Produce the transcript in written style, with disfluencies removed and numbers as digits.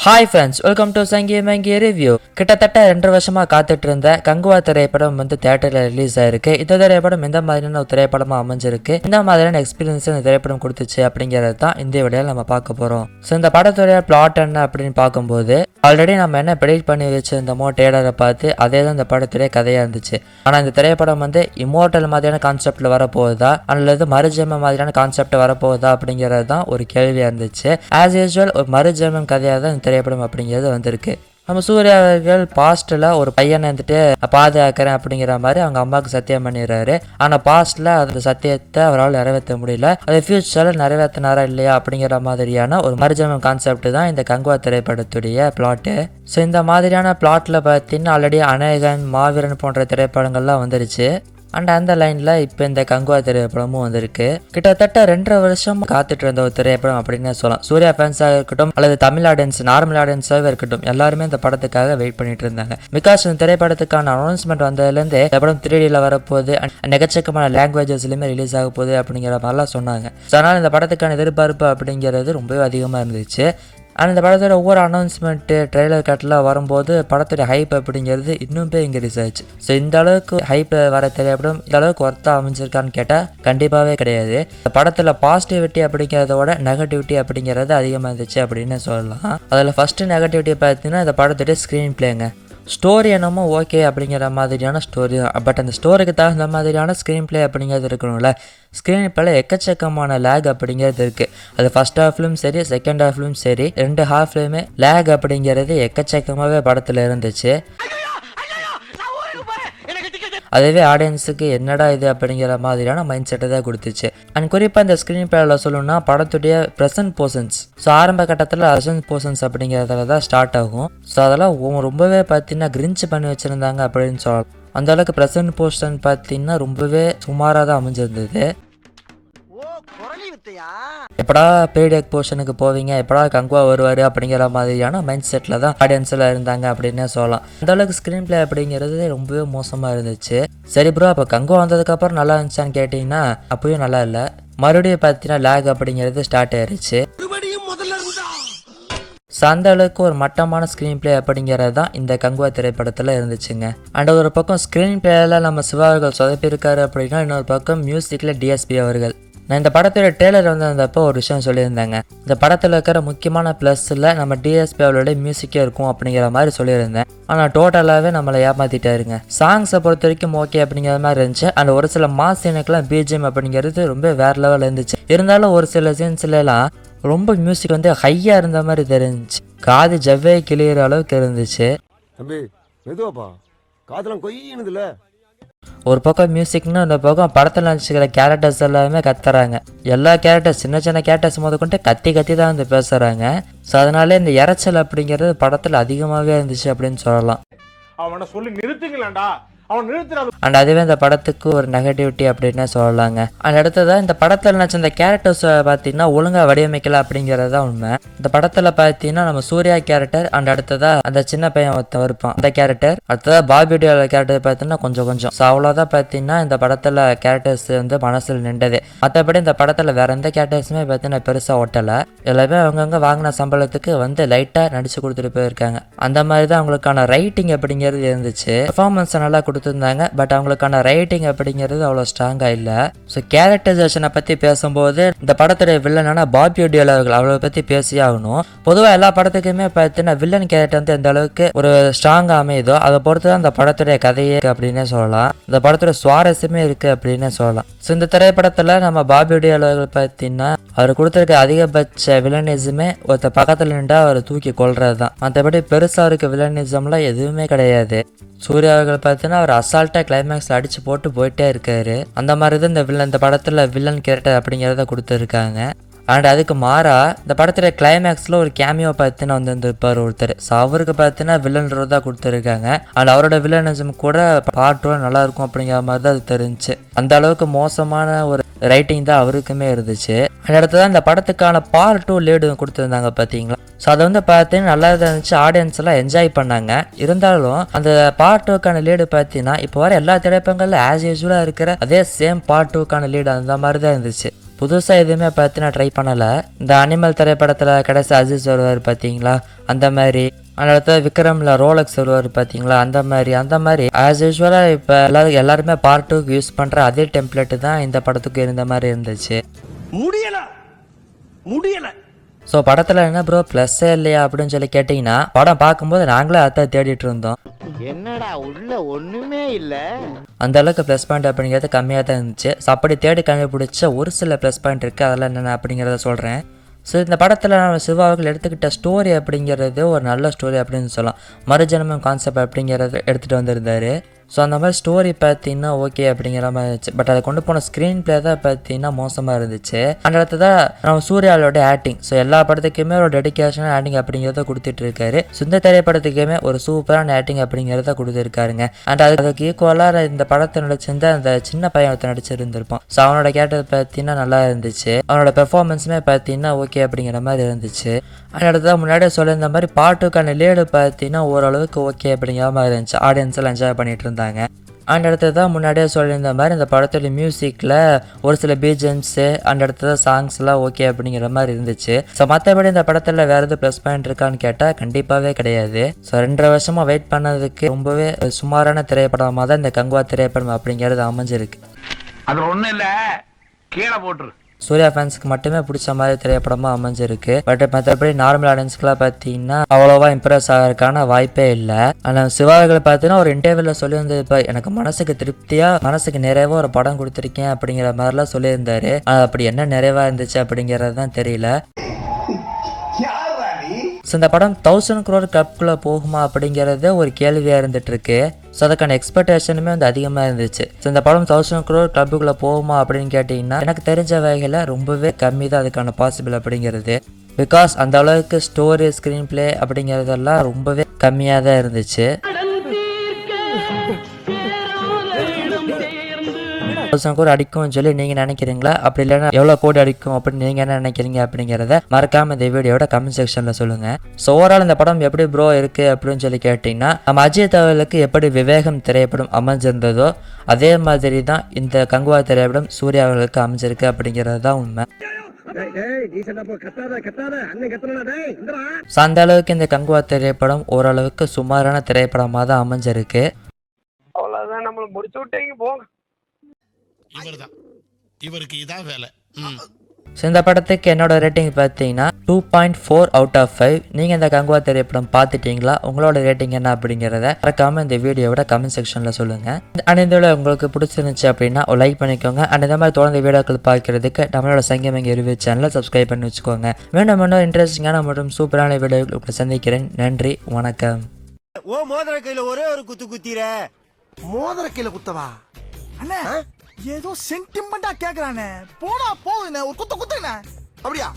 Hi friends, welcome to சங்கி மங்கி review. கிட்டத்தட்ட 2 வருஷமாக காத்துட்டு இருந்த கங்குவா திரைப்படம் தேட்டரில் ரிலீஸ் ஆயிருக்கு. இந்த திரைப்படம் எந்த மாதிரியான ஒரு திரைப்படமாக அமைஞ்சிருக்கு, இந்த மாதிரியான எக்ஸ்பீரியன்ஸ் இந்த திரைப்படம் கொடுத்துச்சு அப்படிங்கிறது தான் இந்த வீடியோவில் நம்ம பார்க்க போகிறோம். ஸோ இந்த படத்துடைய பிளாட் என்ன அப்படின்னு பார்க்கும்போது, ஆல்ரெடி நம்ம என்ன ப்ரெடிக்ட் பண்ணி வச்சிருந்தோமோ டேலரை பார்த்து அதே தான் இந்த படத்துடைய கதையாக இருந்துச்சு. ஆனால் இந்த திரைப்படம் இமோர்டல் மாதிரியான கான்செப்டில் வரப்போகுதா அல்லது மறுஜென்ம மாதிரியான கான்செப்ட் வரப்போகுதா அப்படிங்கிறது தான் ஒரு கேள்வியாக இருந்துச்சு. ஆஸ் யூஸ்வல் ஒரு மறுஜென்மம் கதையாக தான் திரைப்படம் அப்படிங்கிறது வந்திருக்கு. நம்ம சூர்யா அவர்கள் பாஸ்ட்ல ஒரு பையனை பாதுகாக்கிறேன் அப்படிங்கிற மாதிரி அவங்க அம்மாவுக்கு சத்தியம் பண்ணிடுறாரு. ஆனா பாஸ்ட்ல அந்த சத்தியத்தை அவரால் நிறைவேற்ற முடியல. அது ஃபியூச்சர்ல நிறைவேற்றினாரா இல்லையா அப்படிங்கிற மாதிரியான ஒரு மறுஜென்மம் கான்செப்ட் தான் இந்த கங்குவா திரைப்படத்துடைய பிளாட்டு. ஸோ இந்த மாதிரியான பிளாட்ல பார்த்தீங்கன்னா ஆல்ரெடி அநேகன், மாவீரன் போன்ற திரைப்படங்கள்லாம் வந்துருச்சு. அண்ட் அந்த லைனில் இப்போ இந்த கங்குவா திரைப்படமும் வந்திருக்கு. கிட்டத்தட்ட 2.5 வருஷம் காத்துட்டு இருந்த ஒரு திரைப்படம் அப்படின்னு சொல்லலாம். சூர்யா ஃபேன்ஸாக இருக்கட்டும் அல்லது தமிழ் ஆடியன்ஸ், நார்மல் ஆடியன்ஸாக இருக்கட்டும், எல்லாருமே இந்த படத்துக்காக வெயிட் பண்ணிட்டு இருந்தாங்க. பிகாஸ் இந்த திரைப்படத்துக்கான அனௌன்ஸ்மெண்ட் வந்ததுலேருந்து இந்த படம் 3Dல வரப்போகுது, அண்ட் எக்கச்சக்கமான லாங்குவேஜஸ்லையுமே ரிலீஸ் ஆக போகுது அப்படிங்கிற மாதிரிலாம் சொன்னாங்க. ஸோ அதனால் இந்த படத்துக்கான எதிர்பார்ப்பு அப்படிங்கிறது ரொம்பவே அதிகமாக இருந்துச்சு. ஆனால் இந்த படத்தோட ஒவ்வொரு அனௌன்ஸ்மெண்ட்டு ட்ரெய்லர் கட்டில் வரும்போது படத்தோட ஹைப் அப்படிங்கிறது இன்னும் போய் இன்க்ரீஸ் ஆச்சு. ஸோ இந்த அளவுக்கு ஹைப் வர திரைப்படம் இந்த அளவுக்கு ஒர்த்தாக அமைஞ்சிருக்கான்னு கேட்டால் கண்டிப்பாகவே கிடையாது. இந்த படத்தில் பாசிட்டிவிட்டி அப்படிங்கிறதோட நெகட்டிவிட்டி அப்படிங்கிறது அதிகமாக இருந்துச்சு அப்படின்னு சொல்லலாம். அதில் ஃபஸ்ட்டு நெகட்டிவிட்டி பார்த்தீங்கன்னா இந்த படத்தோட ஸ்க்ரீன் பிளேங்க. ஸ்டோரி என்னமோ ஓகே அப்படிங்கிற மாதிரியான ஸ்டோரி, பட் அந்த ஸ்டோரிக்கு தகுந்த மாதிரியான ஸ்க்ரீன் பிளே அப்படிங்கிறது இருக்கணும்ல. ஸ்க்ரீன் பிளே எக்கச்சக்கமான லேக் அப்படிங்கிறது இருக்குது. அது ஃபர்ஸ்ட் ஹாஃப்லையும் சரி, செகண்ட் ஹாஃப்லையும் சரி, 2 ஹாஃப்லையுமே லேக் அப்படிங்கிறது எக்கச்சக்கமாகவே படத்தில் இருந்துச்சு. அதுவே ஆடியன்ஸுக்கு என்னடா இது அப்படிங்கிற மாதிரியான மைண்ட் செட்டை தான் கொடுத்துச்சு. அண்ட் குறிப்பாக இந்த ஸ்க்ரீன் பிளேயில் சொல்லணும்னா படத்துடைய ப்ரெசன்ட் போர்ஷன்ஸ், ஸோ ஆரம்ப கட்டத்தில் ப்ரெசன்ட் போர்ஷன்ஸ் அப்படிங்கிறதுல தான் ஸ்டார்ட் ஆகும். ஸோ அதெல்லாம் ரொம்பவே பார்த்தீங்கன்னா கிரிஞ்ச் பண்ணி வச்சுருந்தாங்க அப்படின்னு சொல்லலாம். அந்த அளவுக்கு ப்ரெசன்ட் போர்ஷன் பார்த்தீங்கன்னா ரொம்பவே சுமாராக தான் அமைஞ்சிருந்தது. எப்படா பேடேக் போர்ஷனுக்கு போவீங்க, எப்படா கங்குவா வருவார் அப்படிங்கிற மாதிரியான மைண்ட் செட்டில் தான் ஆடியன்ஸில் இருந்தாங்க அப்படின்னு சொல்லலாம். அந்த அளவுக்கு ஸ்க்ரீன் பிளே அப்படிங்கிறது ரொம்பவே மோசமாக இருந்துச்சு. சரி ப்ரோ, அப்போ கங்குவா வந்ததுக்கப்புறம் நல்லா இருந்துச்சான்னு கேட்டிங்கன்னா அப்பயும் நல்லா இல்லை. மறுபடியும் பார்த்தீங்கன்னா லேக் அப்படிங்கிறது ஸ்டார்ட் ஆயிடுச்சு. அந்த அளவுக்கு ஒரு மட்டமான ஸ்க்ரீன் பிளே அப்படிங்கிறது தான் இந்த கங்குவா திரைப்படத்தில் இருந்துச்சுங்க. அண்ட் ஒரு பக்கம் ஸ்க்ரீன் பிளேல நம்ம சிவா அவர்கள் சொதப்பியிருக்காரு அப்படின்னா, இன்னொரு பக்கம் மியூசிக்கில் டிஎஸ்பி அவர்கள். நான் இந்த படத்தோட டேலர் வந்தப்போ ஒரு விஷயம் சொல்லியிருந்தேங்க. இந்த படத்தில் இருக்கிற முக்கியமான ப்ளஸில் நம்ம டிஎஸ்பி அவரோட மியூசிக்கே இருக்கும் அப்படிங்கிற மாதிரி சொல்லியிருந்தேன். ஆனால் டோட்டலாகவே நம்மளை ஏமாற்றிட்டாருங்க. சாங்ஸை பொறுத்த வரைக்கும் ஓகே அப்படிங்கிற மாதிரி இருந்துச்சு. அண்ட் ஒரு சில மாஸ் சீனுக்கெல்லாம் பிஜிஎம் அப்படிங்கிறது ரொம்ப வேறு லெவலில் இருந்துச்சு. இருந்தாலும் ஒரு சில சீன்ஸ்லாம் ரொம்ப மியூசிக் ஹையாக இருந்த மாதிரி தெரிஞ்சிச்சு. காது ஜவ்வே கிளியிற அளவுக்கு இருந்துச்சு. ஒரு பக்கம் மியூசிக்னு இந்த பக்கம் படத்தில் நடிச்சுக்கிற கேரக்டர்ஸ் எல்லாமே கத்துறாங்க. எல்லா கேரக்டர்ஸ், சின்ன சின்ன கேரக்டர்ஸ் கொண்டு கத்தி தான் பேசுகிறாங்க. ஸோ அதனால இந்த இறைச்சல் அப்படிங்கிறது படத்தில் அதிகமாகவே இருந்துச்சு அப்படின்னு சொல்லலாம். அவனை சொல்லி நிறுத்துங்களேன்டா, அண்ட் அதுவே இந்த படத்துக்கு ஒரு நெகட்டிவிட்டி அப்படின்னு சொல்லலாங்க. அண்ட் அடுத்ததான் இந்த படத்தில் நினச்ச இந்த கேரக்டர்ஸ் பார்த்தீங்கன்னா ஒழுங்காக வடிவமைக்கல அப்படிங்கிறது தான் உண்மை. இந்த படத்தில் பார்த்தீங்கன்னா நம்ம சூர்யா கேரக்டர், அண்ட் அடுத்ததா அந்த சின்ன பையன் ஒருத்தன் இருப்பான் அந்த கேரக்டர், அடுத்ததா பாபியோட கேரக்டர் பார்த்தீங்கன்னா கொஞ்சம். ஸோ அவ்வளோதான் பார்த்தீங்கன்னா இந்த படத்தில் கேரக்டர்ஸ் மனசில் நின்றது. மற்றபடி இந்த படத்தில் வேற எந்த கேரக்டர்ஸுமே பார்த்தீங்கன்னா பெருசாக ஓட்டலை. எல்லாமே அவங்கவுங்க வாங்கின சம்பளத்துக்கு லைட்டாக நடிச்சு கொடுத்துட்டு போயிருக்காங்க. அந்த மாதிரி தான் அவங்களுக்கான ரைட்டிங் அப்படிங்கிறது இருந்துச்சு. பெர்ஃபார்மன்ஸ் நல்லா கொடுத்துருந்தாங்க, பட் அவங்களுக்கான ரைட்டிங் அப்படிங்கிறது அவ்வளோ ஸ்ட்ராங்காக இல்லை. ஸோ கேரக்டரைசேஷனை பற்றி பேசும்போது இந்த படத்துடைய வில்லனான பாபி டியோல் அவர்கள் அவளை பற்றி பேசியே ஆகணும். பொதுவாக எல்லா படத்துக்குமே பார்த்தீங்கன்னா வில்லன் கேரக்டர் எந்த அளவுக்கு ஒரு ஸ்ட்ராங்காக அமையுதோ அதை பொறுத்து தான் இந்த படத்துடைய கதையே அப்படின்னே சொல்லலாம். இந்த படத்துடைய சுவாரஸ்யமே இருக்கு அப்படின்னே சொல்லலாம். ஸோ இந்த திரைப்படத்தில் நம்ம பாபி டியோல் அவர்கள் பார்த்தீங்கன்னா அவர் கொடுத்துருக்க அதிகபட்ச வில்லனிசமே ஒருத்தர் பக்கத்தில் நின்றா அவர் தூக்கி கொள்றது தான். மற்றபடி பெருசாக இருக்க வில்லனிசம்லாம் எதுவுமே கிடையாது. சூர்யா அவர்கள் பார்த்தீங்கன்னா அவர் அசால்ட்டாக கிளைமேக்ஸில் அடித்து போட்டு போயிட்டே இருக்காரு. அந்த மாதிரி தான் இந்த படத்தில் வில்லன் கேரக்டர் அப்படிங்கிறத கொடுத்துருக்காங்க. அண்ட் அதுக்கு மாறா இந்த படத்துல கிளைமேக்ஸில் ஒரு கேமியோ பார்த்தீங்கன்னா வந்துருப்பார் ஒருத்தர். ஸோ அவருக்கு பார்த்தீங்கன்னா வில்லன் ரோல் தான் கொடுத்துருக்காங்க. அண்ட் அவரோட வில்லனிசம் கூட பார்ட் 1 நல்லா இருக்கும் அப்படிங்கிற மாதிரி தான் அது தெரிஞ்சு. அந்த அளவுக்கு மோசமான ஒரு ரைட்டிங் தான் அவருக்குமே இருந்துச்சு. அந்த இடத்துல இந்த படத்துக்கான பார்ட் 2 லீடு கொடுத்துருந்தாங்க பார்த்தீங்களா. ஸோ அதை பார்த்தீங்கன்னா நல்லா தான் இருந்துச்சு. ஆடியன்ஸ் எல்லாம் என்ஜாய் பண்ணாங்க. இருந்தாலும் அந்த பார்ட் 2க்கான லீடு பார்த்தீங்கன்னா இப்போ வர எல்லா திரைப்படங்களில் ஆஸ் யூஸ்வலாக இருக்கிற அதே சேம் பார்ட் 2க்கான லீடு அந்த மாதிரி தான் இருந்துச்சு. புதுசா எதுவுமே பார்த்து நான் ட்ரை பண்ணல. இந்த அனிமல் திரைப்படத்துல கடைசி அஜிஸ் வருவார் பாத்தீங்களா, அந்த மாதிரி. அந்த இடத்துல விக்ரம்ல ரோலக்ஸ் வருவார் பாத்தீங்களா, அந்த மாதிரி ஆஸ் யூஸ்வலா இப்ப எல்லாருமே பார்ட் 2 யூஸ் பண்ற அதே டெம்ப்ளேட் தான் இந்த படத்துக்கு இருந்த மாதிரி இருந்துச்சு. முடியல. ஸோ படத்தில் என்ன ப்ரோ ப்ளஸ்ஸே இல்லையா அப்படின்னு சொல்லி கேட்டிங்கன்னா, படம் பார்க்கும்போது நாங்களே அதான் தேடிட்டு இருந்தோம். என்னடா உள்ள ஒண்ணுமே இல்ல. அந்த அளவுக்கு ப்ளஸ் பாயிண்ட் அப்படிங்கிறது கம்மியாக தான் இருந்துச்சு. ஸோ அப்படி தேடி கண்டுபிடிச்ச ஒரு சில ப்ளஸ் பாயிண்ட் இருக்குது, அதெல்லாம் என்னென்ன அப்படிங்கிறத சொல்கிறேன். ஸோ இந்த படத்தில் நம்ம சிவா அவர்கள் எடுத்துக்கிட்ட ஸ்டோரி அப்படிங்கிறது ஒரு நல்ல ஸ்டோரி அப்படின்னு சொல்லலாம். மறுஜன்மம் கான்செப்ட் அப்படிங்கிறத எடுத்துகிட்டு வந்திருந்தாரு. ஸோ அந்த மாதிரி ஸ்டோரி பார்த்தீங்கன்னா ஓகே அப்படிங்கிற மாதிரி இருந்துச்சு. பட் அதை கொண்டு போன ஸ்க்ரீன் பிளே தான் பார்த்தீங்கன்னா மோசமாக இருந்துச்சு. அந்த இடத்துல தான் நம்ம சூர்யாவோட ஆக்டிங், ஸோ எல்லா படத்துக்குமே ஒரு டெடிக்கேஷன் ஆக்டிங் அப்படிங்கிறத கொடுத்துட்டு இருக்காரு. ஸோ இந்த திரைப்படத்துக்குமே ஒரு சூப்பரான ஆக்டிங் அப்படிங்கிறத கொடுத்துருக்காருங்க. அண்ட் அதுக்கு ஈக்குவலாக இந்த படத்தை நடிச்சிருந்த அந்த சின்ன பையன் ஒருத்தர் நடிச்சிருந்திருப்பான். ஸோ அவனோட கேரக்டர் பார்த்தீங்கன்னா நல்லா இருந்துச்சு. அவனோட பெர்ஃபார்மன்ஸுமே பார்த்தீங்கன்னா ஓகே அப்படிங்கிற மாதிரி இருந்துச்சு. அந்த இடத்துல முன்னாடியே சொல்லியிருந்த மாதிரி பாட்டுக்கான லீடு பார்த்தீங்கன்னா ஓரளவுக்கு ஓகே அப்படிங்கிற மாதிரி இருந்துச்சு. ஆடியன்ஸ் எல்லாம் என்ஜாய் பண்ணிட்டு இருந்தாங்க. அந்த இடத்துல தான் முன்னாடியே சொல்லியிருந்த மாதிரி இந்த படத்தோட மியூசிக்கில் ஒரு சில பிஜிஎம்ஸு அந்த இடத்துல சாங்ஸ்லாம் ஓகே அப்படிங்கிற மாதிரி இருந்துச்சு. ஸோ மற்றபடி இந்த படத்தில் வேறு எதுவும் ப்ளஸ் பாயிண்ட் இருக்கான்னு கேட்டால் கண்டிப்பாகவே கிடையாது. ஸோ 2 வருஷமாக வெயிட் பண்ணதுக்கு ரொம்பவே சுமாரான திரைப்படமாக தான் இந்த கங்குவா திரைப்படம் அப்படிங்கிறது அமைஞ்சிருக்கு. அது ஒண்ணும் இல்ல, கீழே போட்டுரு. சூர்யா ஃபேன்ஸ்க்கு மட்டுமே பிடிச்ச மாதிரி திரைப்படமாக அமைஞ்சிருக்கு. பட் மற்றபடி நார்மல் ஆடியன்ஸ்க்குலாம் பார்த்தீங்கன்னா அவ்வளோவா இம்ப்ரெஸ் ஆகிறதுக்கான வாய்ப்பே இல்லை. ஆனால் சிவார்கள் பார்த்தீங்கன்னா ஒரு இன்டர்வியூவில் சொல்லியிருந்தது, இப்போ எனக்கு மனசுக்கு திருப்தியாக மனசுக்கு நிறைவாக ஒரு படம் கொடுத்துருக்கேன் அப்படிங்கிற மாதிரிலாம் சொல்லியிருந்தாரு. அப்படி என்ன நிறைவாக இருந்துச்சு அப்படிங்கிறது தான் தெரியல. ஸோ இந்த படம் 1000 crore கிளப்குள்ளே போகுமா அப்படிங்கிறது ஒரு கேள்வியாக இருந்துட்டு இருக்கு. ஸோ அதுக்கான எக்ஸ்பெக்டேஷனுமே வந்து அதிகமாக இருந்துச்சு. ஸோ இந்த படம் 1000 crore கிளப்புக்குள்ளே போகுமா அப்படின்னு கேட்டிங்கன்னா எனக்கு தெரிஞ்ச வகையில் ரொம்பவே கம்மி தான் அதுக்கான பாசிபிள் அப்படிங்கிறது. பிகாஸ் அந்த அளவுக்கு ஸ்டோரி ஸ்க்ரீன் பிளே அப்படிங்கிறதெல்லாம் ரொம்பவே கம்மியாக தான் இருந்துச்சு. 1000 crore அடிக்கும்னு சொல்லி நீங்கள் நினைக்கிறீங்களா, அப்படி இல்லைன்னா எவ்வளோ கோடி அடிக்கும் அப்படின்னு நீங்கள் என்ன நினைக்கிறீங்க அப்படிங்கிறத மறக்காமல் இந்த வீடியோட கமெண்ட் செக்ஷனில் சொல்லுங்கள். ஸோ ஓவரால் இந்த படம் எப்படி ப்ரோ இருக்குது அப்படின்னு சொல்லி கேட்டிங்கன்னா, நம்ம அஜித் அவர்களுக்கு எப்படி விவேகம் திரைப்படம் அமைஞ்சிருந்ததோ அதே மாதிரி தான் இந்த கங்குவா திரைப்படம் சூர்யா அவர்களுக்கு அமைஞ்சிருக்கு அப்படிங்கிறது தான் உண்மை. அந்த அளவுக்கு இந்த கங்குவா திரைப்படம் ஓரளவுக்கு சுமாரான திரைப்படமாக தான் அமைஞ்சிருக்கு. அவ்வளவுதான், நம்மள முடிச்சு விட்டீங்க போங்க. இவருக்கு இதான் வேலை. ஸோ இந்த படத்துக்கு என்னோட ரேட்டிங் பார்த்தீங்கன்னா 2.4 out of 5. நீங்கள் இந்த கங்குவா திரைப்படம் பார்த்துட்டீங்களா, உங்களோட ரேட்டிங் என்ன அப்படிங்கிறத மறக்காமல் இந்த வீடியோவோட கமெண்ட் செக்ஷனில் சொல்லுங்கள். அண்ட் இந்த வீடியோ உங்களுக்கு பிடிச்சிருந்துச்சு அப்படின்னா ஒரு லைக் பண்ணிக்கோங்க. அண்ட் இந்த மாதிரி தொடர்ந்து வீடியோக்கள் பார்க்கறதுக்கு நம்மளோட சங்கமங்க ரிவ்யூ சேனலை சப்ஸ்கிரைப் பண்ணி வச்சுக்கோங்க. மீண்டும் இன்னும் இன்ட்ரெஸ்டிங்கான மற்றும் சூப்பரான வீடியோக்களை சந்திக்கிறேன். நன்றி, வணக்கம். ஓ மோதிர கையில ஒரே ஒரு குத்து குத்திர. மோதிர கையில குத்தவா? அண்ணா ஏதோ சென்டிமெண்டா கேக்குறானே, போடா போகுதுண்ணே, ஒரு குத்து குத்துண்ணே. அப்படியா?